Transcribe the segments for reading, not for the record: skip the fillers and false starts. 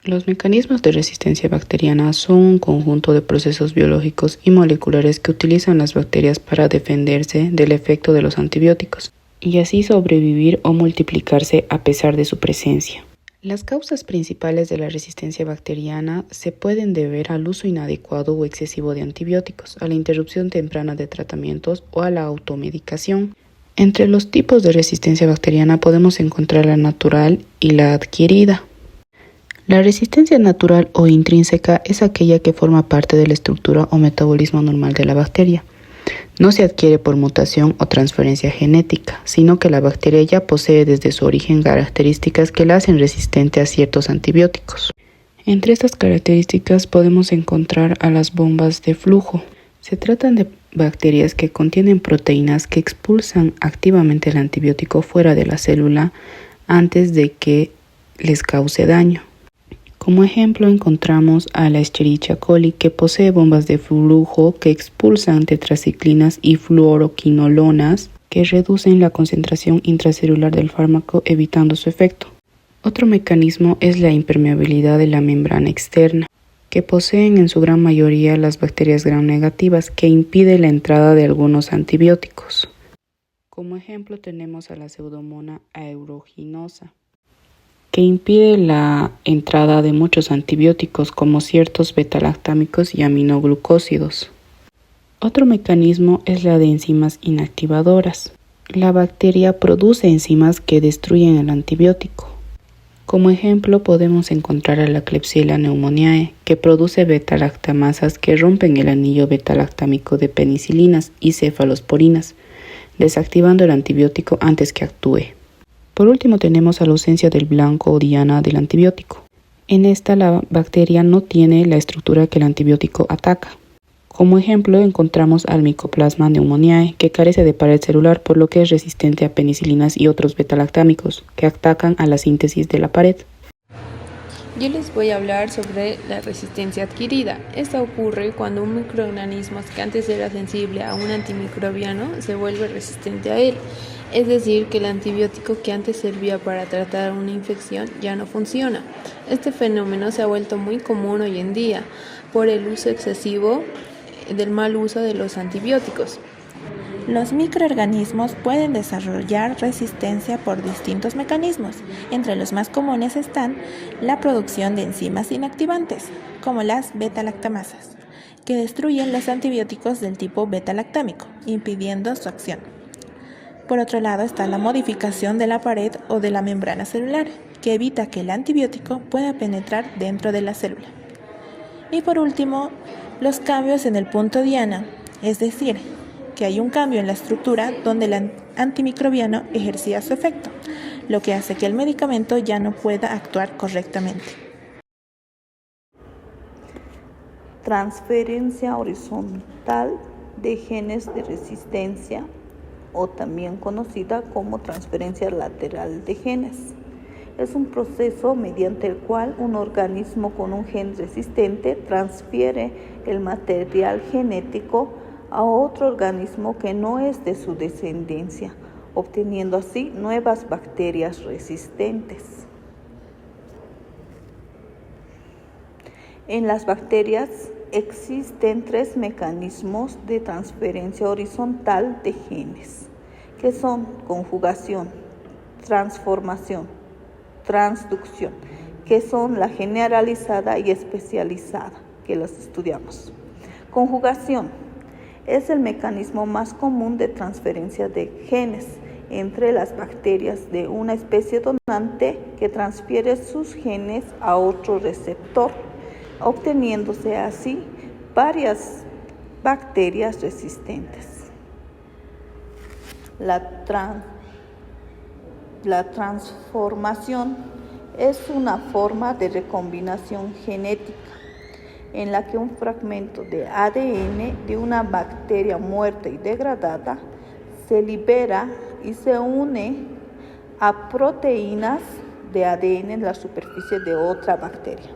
Los mecanismos de resistencia bacteriana son un conjunto de procesos biológicos y moleculares que utilizan las bacterias para defenderse del efecto de los antibióticos y así sobrevivir o multiplicarse a pesar de su presencia. Las causas principales de la resistencia bacteriana se pueden deber al uso inadecuado o excesivo de antibióticos, a la interrupción temprana de tratamientos o a la automedicación. Entre los tipos de resistencia bacteriana podemos encontrar la natural y la adquirida. La resistencia natural o intrínseca es aquella que forma parte de la estructura o metabolismo normal de la bacteria. No se adquiere por mutación o transferencia genética, sino que la bacteria ya posee desde su origen características que la hacen resistente a ciertos antibióticos. Entre estas características podemos encontrar a las bombas de flujo. Se tratan de bacterias que contienen proteínas que expulsan activamente el antibiótico fuera de la célula antes de que les cause daño. Como ejemplo encontramos a la Escherichia coli, que posee bombas de flujo que expulsan tetraciclinas y fluoroquinolonas que reducen la concentración intracelular del fármaco evitando su efecto. Otro mecanismo es la impermeabilidad de la membrana externa, que poseen en su gran mayoría las bacterias gram negativas que impide la entrada de algunos antibióticos. Como ejemplo tenemos a la Pseudomonas aeruginosa, que impide la entrada de muchos antibióticos como ciertos beta-lactámicos y aminoglucósidos. Otro mecanismo es la de enzimas inactivadoras. La bacteria produce enzimas que destruyen el antibiótico. Como ejemplo podemos encontrar a la Klebsiella pneumoniae, que produce beta-lactamasas que rompen el anillo beta-lactámico de penicilinas y cefalosporinas, desactivando el antibiótico antes que actúe. Por último tenemos a la ausencia del blanco o diana del antibiótico. En esta la bacteria no tiene la estructura que el antibiótico ataca. Como ejemplo encontramos al Mycoplasma pneumoniae, que carece de pared celular por lo que es resistente a penicilinas y otros beta-lactámicos que atacan a la síntesis de la pared. Yo les voy a hablar sobre la resistencia adquirida. Esta ocurre cuando un microorganismo que antes era sensible a un antimicrobiano se vuelve resistente a él. Es decir, que el antibiótico que antes servía para tratar una infección ya no funciona. Este fenómeno se ha vuelto muy común hoy en día por el uso excesivo del mal uso de los antibióticos. Los microorganismos pueden desarrollar resistencia por distintos mecanismos. Entre los más comunes están la producción de enzimas inactivantes, como las beta-lactamasas, que destruyen los antibióticos del tipo beta-lactámico, impidiendo su acción. Por otro lado está la modificación de la pared o de la membrana celular, que evita que el antibiótico pueda penetrar dentro de la célula. Y por último, los cambios en el punto diana, es decir, que hay un cambio en la estructura donde el antimicrobiano ejercía su efecto, lo que hace que el medicamento ya no pueda actuar correctamente. Transferencia horizontal de genes de resistencia, o también conocida como transferencia lateral de genes. Es un proceso mediante el cual un organismo con un gen resistente transfiere el material genético a otro organismo que no es de su descendencia, obteniendo así nuevas bacterias resistentes. En las bacterias existen 3 mecanismos de transferencia horizontal de genes, que son conjugación, transformación, transducción, que son la generalizada y especializada, que las estudiamos. Conjugación es el mecanismo más común de transferencia de genes entre las bacterias de una especie donante que transfiere sus genes a otro receptor, obteniéndose así varias bacterias resistentes. La transformación es una forma de recombinación genética en la que un fragmento de ADN de una bacteria muerta y degradada se libera y se une a proteínas de ADN en la superficie de otra bacteria.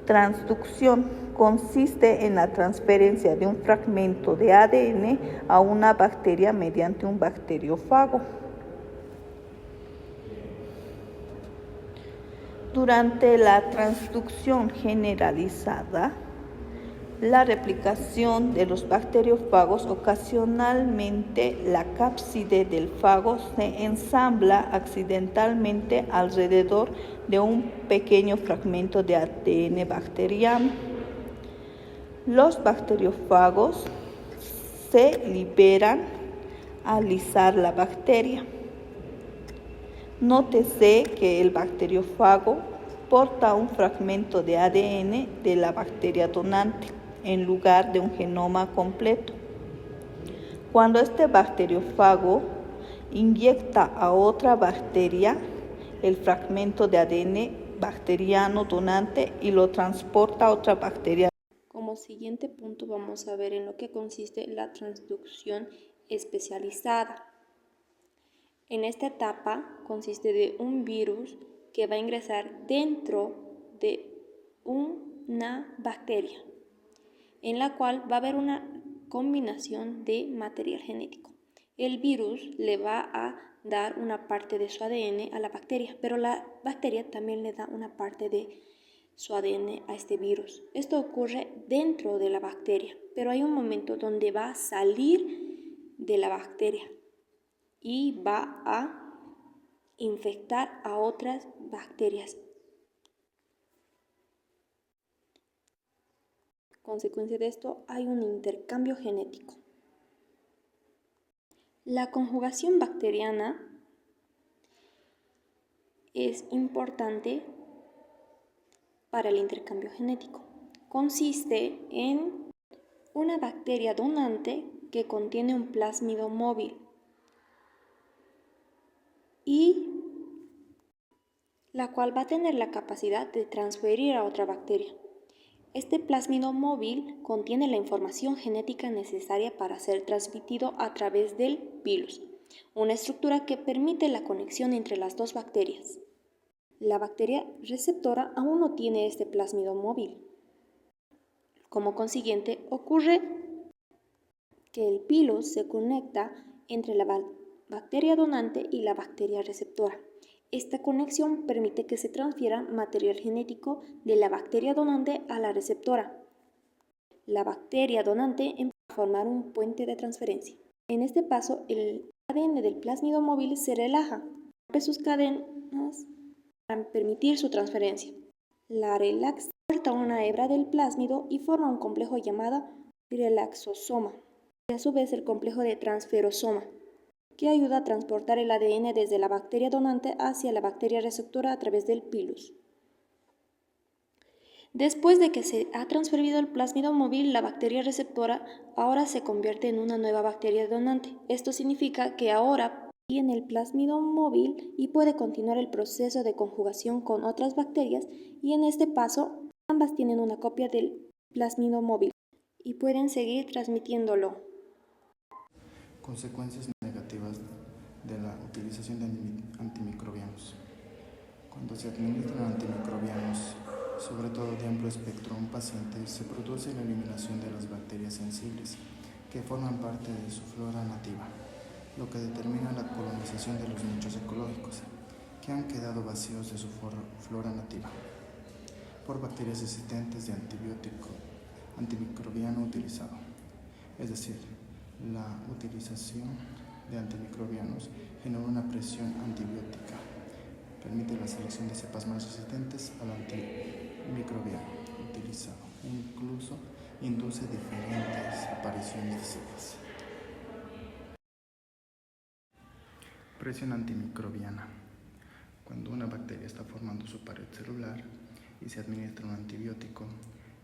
Transducción consiste en la transferencia de un fragmento de ADN a una bacteria mediante un bacteriófago. Durante la transducción generalizada, la replicación de los bacteriófagos, ocasionalmente la cápside del fago se ensambla accidentalmente alrededor de un pequeño fragmento de ADN bacteriano. Los bacteriófagos se liberan al lisar la bacteria. Nótese que el bacteriófago porta un fragmento de ADN de la bacteria donante en lugar de un genoma completo. Cuando este bacteriófago inyecta a otra bacteria el fragmento de ADN bacteriano donante y lo transporta a otra bacteria. Como siguiente punto vamos a ver en lo que consiste la transducción especializada. En esta etapa consiste de un virus que va a ingresar dentro de una bacteria, en la cual va a haber una combinación de material genético. El virus le va a dar una parte de su ADN a la bacteria, pero la bacteria también le da una parte de su ADN a este virus. Esto ocurre dentro de la bacteria, pero hay un momento donde va a salir de la bacteria y va a infectar a otras bacterias. Consecuencia de esto, hay un intercambio genético. La conjugación bacteriana es importante para el intercambio genético. Consiste en una bacteria donante que contiene un plásmido móvil y la cual va a tener la capacidad de transferir a otra bacteria. Este plásmido móvil contiene la información genética necesaria para ser transmitido a través del virus, una estructura que permite la conexión entre las dos bacterias. La bacteria receptora aún no tiene este plásmido móvil. Como consiguiente, ocurre que el virus se conecta entre la bacteria donante y la bacteria receptora. Esta conexión permite que se transfiera material genético de la bacteria donante a la receptora. La bacteria donante empieza a formar un puente de transferencia. En este paso, el ADN del plásmido móvil se relaja, rompe sus cadenas para permitir su transferencia. La relaxa corta una hebra del plásmido y forma un complejo llamado relaxosoma, y a su vez el complejo de transferosoma, que ayuda a transportar el ADN desde la bacteria donante hacia la bacteria receptora a través del pilus. Después de que se ha transferido el plásmido móvil, la bacteria receptora ahora se convierte en una nueva bacteria donante. Esto significa que ahora tiene el plásmido móvil y puede continuar el proceso de conjugación con otras bacterias, y en este paso ambas tienen una copia del plásmido móvil y pueden seguir transmitiéndolo. Consecuencias negativas de la utilización de antimicrobianos. Cuando se administran antimicrobianos, sobre todo de amplio espectro, a un paciente, se produce la eliminación de las bacterias sensibles que forman parte de su flora nativa, lo que determina la colonización de los nichos ecológicos, que han quedado vacíos de su flora nativa, por bacterias resistentes de antimicrobiano utilizado. Es decir, la utilización de antimicrobianos genera una presión antibiótica, permite la selección de cepas más resistentes al antimicrobiano utilizado e incluso induce diferentes apariciones de cepas. Presión antimicrobiana. Cuando una bacteria está formando su pared celular y se administra un antibiótico,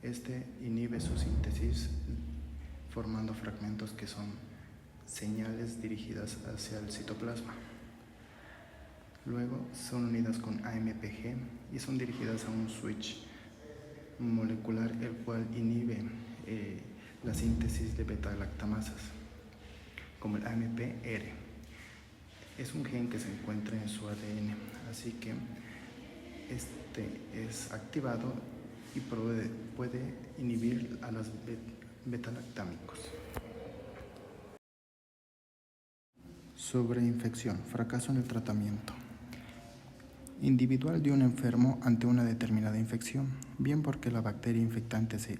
este inhibe su síntesis formando fragmentos que son señales dirigidas hacia el citoplasma. Luego son unidas con AMPG y son dirigidas a un switch molecular, el cual inhibe la síntesis de beta-lactamasas, como el AMPR. Es un gen que se encuentra en su ADN, así que este es activado y puede inhibir a los beta-lactámicos. Sobreinfección, fracaso en el tratamiento. individual de un enfermo ante una determinada infección, bien porque la bacteria infectante se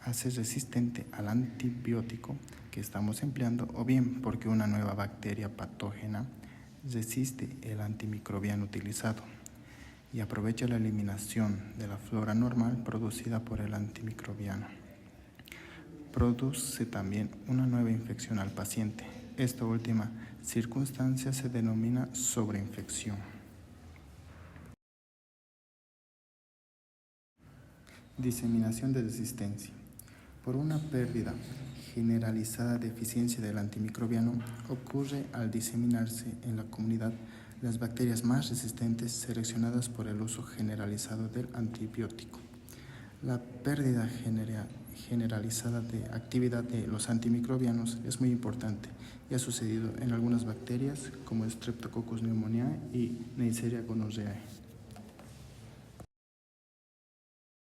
hace resistente al antibiótico que estamos empleando, o bien porque una nueva bacteria patógena resiste el antimicrobiano utilizado y aprovecha la eliminación de la flora normal producida por el antimicrobiano. Produce también una nueva infección al paciente. Esta última circunstancia se denomina sobreinfección. Diseminación de resistencia. Por una pérdida generalizada de eficiencia del antimicrobiano, ocurre al diseminarse en la comunidad las bacterias más resistentes seleccionadas por el uso generalizado del antibiótico. La pérdida generalizada de actividad de los antimicrobianos es muy importante y ha sucedido en algunas bacterias como Streptococcus pneumoniae y Neisseria gonorrhoeae.